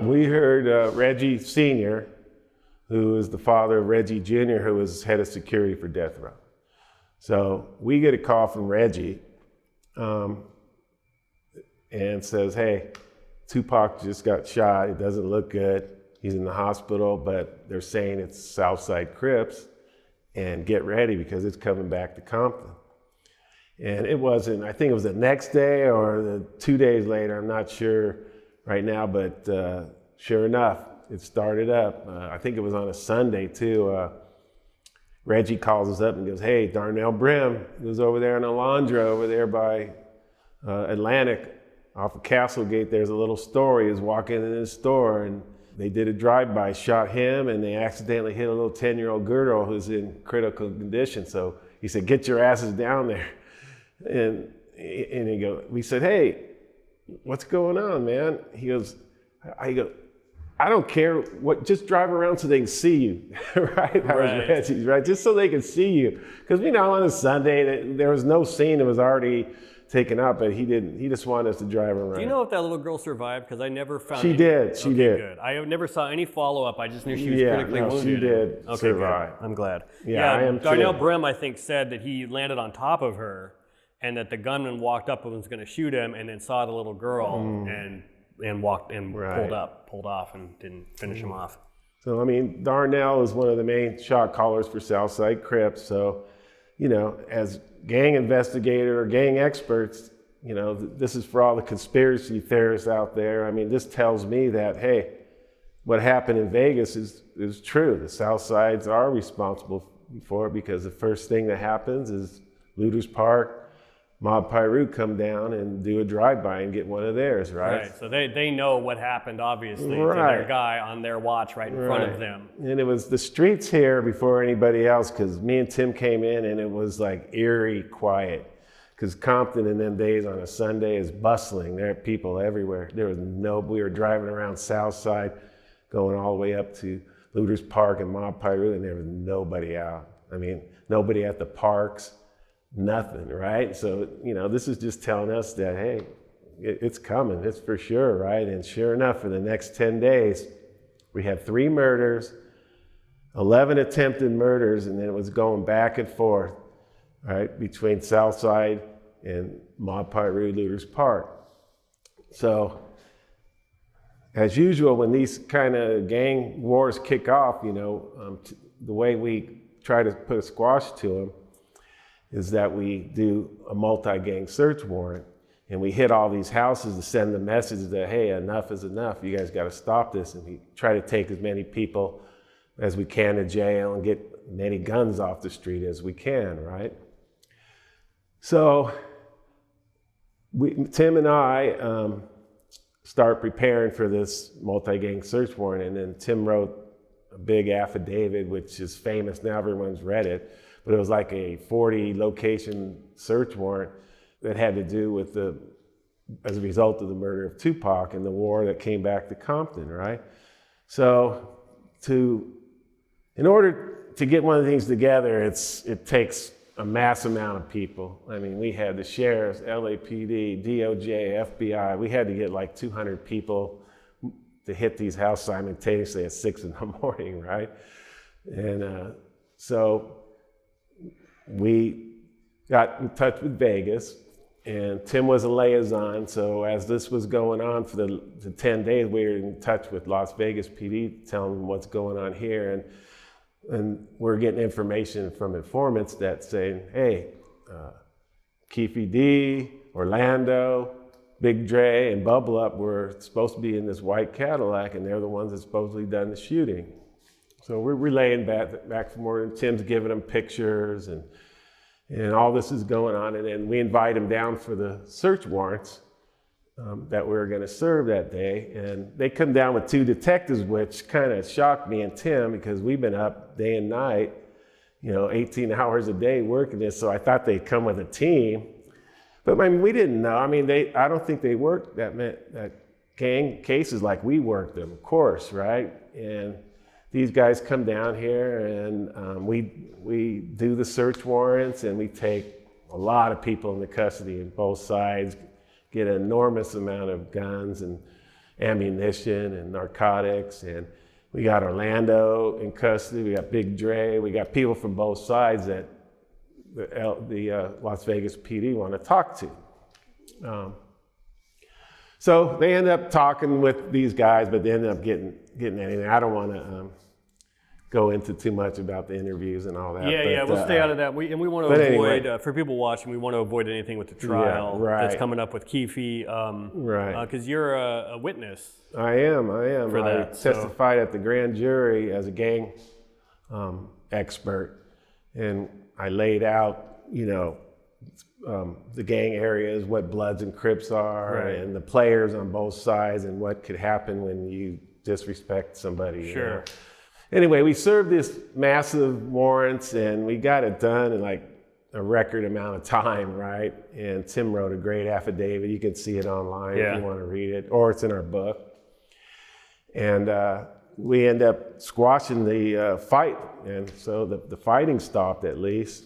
We heard Reggie Sr., who is the father of Reggie Jr., who was head of security for Death Row. So we get a call from Reggie and says, hey, Tupac just got shot. It doesn't look good. He's in the hospital, but they're saying it's Southside Crips, and get ready because it's coming back to Compton. And it wasn't, I think it was the next day or the 2 days later, I'm not sure right now, but sure enough, it started up. I think it was on a Sunday too. Reggie calls us up and goes, hey, Darnell Brim was over there in Alondra, over there by Atlantic, off of Castlegate. There's a little store. He was walking in the store and they did a drive-by, shot him, and they accidentally hit a little 10-year-old girl who's in critical condition. So he said, get your asses down there. And we said, hey, what's going on, man? He goes, I don't care what, just drive around so they can see you, right? That was Reggie's, right? Just so they can see you. Because we know on a Sunday, there was no scene that was already taken up, but he didn't. He just wanted us to drive around. Do you know if that little girl survived? Because I never found She did. Good. I never saw any follow-up. I just knew she was critically wounded. She did survive. Good. I'm glad. Yeah, I am Darnell too. Brim, I think, said that he landed on top of her and that the gunman walked up and was going to shoot him and then saw the little girl and walked and pulled off and didn't finish him off. So, I mean, Darnell is one of the main shot callers for Southside Crips. So, you know, as gang investigator or gang experts, you know, this is for all the conspiracy theorists out there. I mean, this tells me that, hey, what happened in Vegas is true. The Southsides are responsible for it because the first thing that happens is Leuders Park, Mob Piru come down and do a drive-by and get one of theirs, right? Right, so they know what happened, obviously, to their guy on their watch right in front of them. And it was the streets here before anybody else, because me and Tim came in and it was like eerie quiet. Because Compton in them days on a Sunday is bustling. There are people everywhere. We were driving around Southside, going all the way up to Leuders Park and Mob Piru, and there was nobody out. I mean, nobody at the parks. Nothing, right? So, you know, this is just telling us that, hey, it's coming, it's for sure, right? And sure enough, for the next 10 days, we had 3 murders, 11 attempted murders, and then it was going back and forth, right, between Southside and Mob Piru, Leuders Park. So, as usual, when these kind of gang wars kick off, you know, the way we try to put a squash to them is that we do a multi-gang search warrant and we hit all these houses to send the message that, hey, enough is enough. You guys got to stop this. And we try to take as many people as we can to jail and get many guns off the street as we can, right? So Tim and I start preparing for this multi-gang search warrant, and then Tim wrote a big affidavit, which is famous now, everyone's read it. But it was like a 40 location search warrant that had to do with as a result of the murder of Tupac and the war that came back to Compton, right? So in order to get one of these together, it takes a mass amount of people. I mean, we had the sheriffs, LAPD, DOJ, FBI. We had to get like 200 people to hit these houses simultaneously at 6 in the morning, right? And so we got in touch with Vegas, and Tim was a liaison. So as this was going on for the 10 days, we were in touch with Las Vegas PD, telling them what's going on here. And we're getting information from informants that saying, hey, Keefe D, Orlando, Big Dre, and Bubble Up were supposed to be in this white Cadillac, and they're the ones that supposedly done the shooting. So we're relaying back from where Tim's giving them pictures and all this is going on. And then we invite him down for the search warrants that we were going to serve that day. And they come down with 2 detectives, which kind of shocked me and Tim because we've been up day and night, 18 hours a day working this. So I thought they'd come with a team. But I mean, we didn't know. I mean, I don't think they worked that gang cases like we worked them, of course, right? And these guys come down here and we do the search warrants and we take a lot of people into custody on both sides, get an enormous amount of guns and ammunition and narcotics. And we got Orlando in custody. We got Big Dre. We got people from both sides that the Las Vegas PD want to talk to. So they end up talking with these guys, but they ended up getting anything. I don't want to go into too much about the interviews and all that. Yeah, we'll stay out of that. We want to avoid, anyway, for people watching, we want to avoid anything with the trial that's coming up with Keefe. Because you're a witness. I am. For I that, testified at the grand jury as a gang expert, and I laid out, the gang areas, what Bloods and Crips are, and the players on both sides, and what could happen when you disrespect somebody. Sure. Anyway, we served this massive warrants, and we got it done in like a record amount of time, right? And Tim wrote a great affidavit. You can see it online if you want to read it, or it's in our book. And we end up squashing the fight, and so the fighting stopped at least.